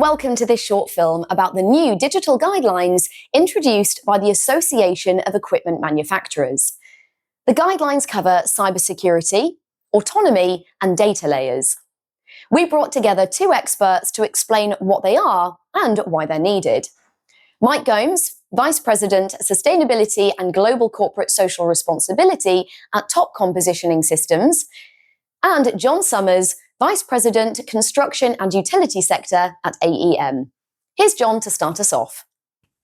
Welcome to this short film about the new digital guidelines introduced by the Association of Equipment Manufacturers. The guidelines cover cybersecurity, autonomy, and data layers. We brought together two experts to explain what they are and why they're needed. Mike Gomes, Vice President, Sustainability and Global Corporate Social Responsibility at Topcom Positioning Systems, and John Summers, Vice President, Construction and Utility Sector at AEM. Here's John to start us off.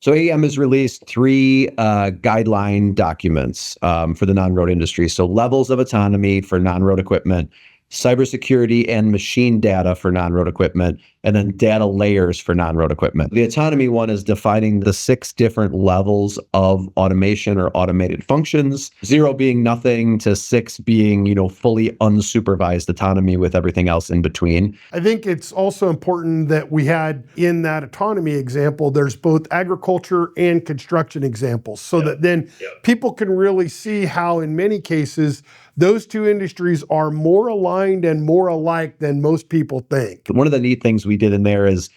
So AEM has released three guideline documents for the non-road industry. So levels of autonomy for non-road equipment, cybersecurity and machine data for non-road equipment, and then data layers for non-road equipment. The autonomy one is defining the 6 different levels of automation or automated functions, 0 being nothing to 6 being, fully unsupervised autonomy with everything else in between. I think it's also important that we had in that autonomy example, there's both agriculture and construction examples so that then people can really see how in many cases those two industries are more aligned and more alike than most people think. One of the neat things we did in there is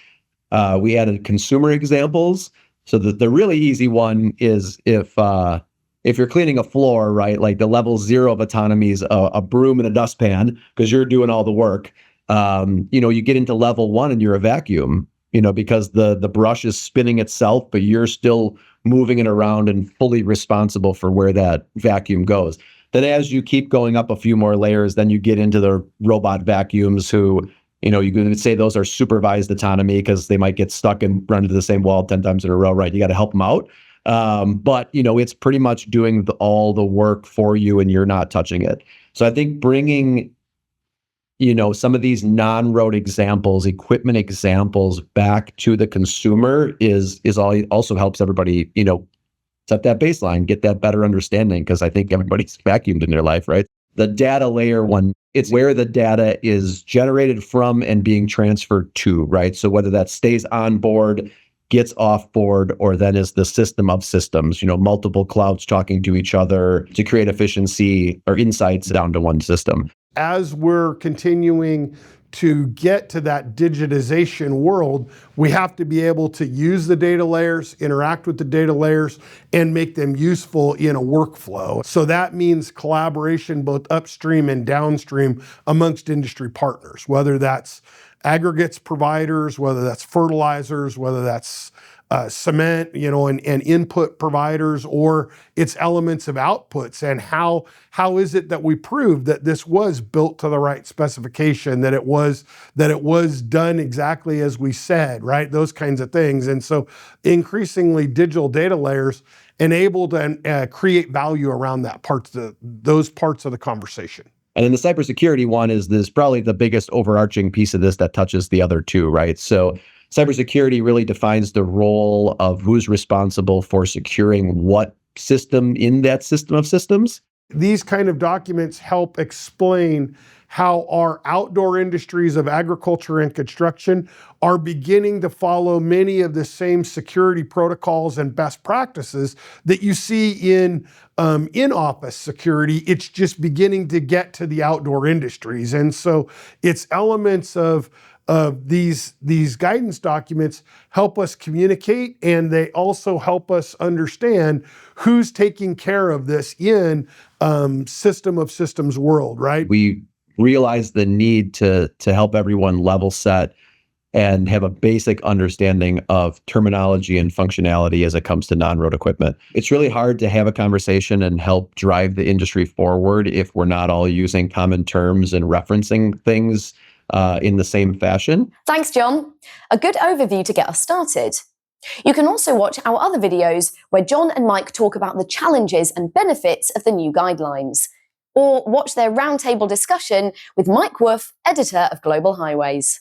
we added consumer examples. So the really easy one is if you're cleaning a floor, right, like the level 0 of autonomy is a broom and a dustpan because you're doing all the work. You get into level 1 and you're a vacuum, because the brush is spinning itself, but you're still moving it around and fully responsible for where that vacuum goes. Then as you keep going up a few more layers, then you get into the robot vacuums who, you could say those are supervised autonomy because they might get stuck and run into the same wall 10 times in a row, right? You got to help them out. But it's pretty much doing all the work for you and you're not touching it. So I think bringing, some of these non-road examples, equipment examples back to the consumer also helps everybody, set that baseline, get that better understanding, because I think everybody's vacuumed in their life, right? The data layer one, it's where the data is generated from and being transferred to, right? So whether that stays on board, gets off board, or then is the system of systems, multiple clouds talking to each other to create efficiency or insights down to one system. As we're continuing to get to that digitization world, we have to be able to use the data layers, interact with the data layers, and make them useful in a workflow. So that means collaboration both upstream and downstream amongst industry partners, whether that's aggregates providers, whether that's fertilizers, whether that's cement, and input providers, or its elements of outputs. And how is it that we prove that this was built to the right specification, that it was done exactly as we said, right? Those kinds of things. And so increasingly digital data layers enable to create value around those parts of the conversation. And then the cybersecurity one is probably the biggest overarching piece of this that touches the other two, right? So cybersecurity really defines the role of who's responsible for securing what system in that system of systems. These kind of documents help explain how our outdoor industries of agriculture and construction are beginning to follow many of the same security protocols and best practices that you see in in-office security. It's just beginning to get to the outdoor industries. And so it's elements of these guidance documents help us communicate, and they also help us understand who's taking care of this in system of systems world, right? We realize the need to help everyone level set and have a basic understanding of terminology and functionality as it comes to non-road equipment. It's really hard to have a conversation and help drive the industry forward if we're not all using common terms and referencing things in the same fashion. Thanks, John. A good overview to get us started. You can also watch our other videos where John and Mike talk about the challenges and benefits of the new guidelines, or watch their roundtable discussion with Mike Wolf, editor of Global Highways.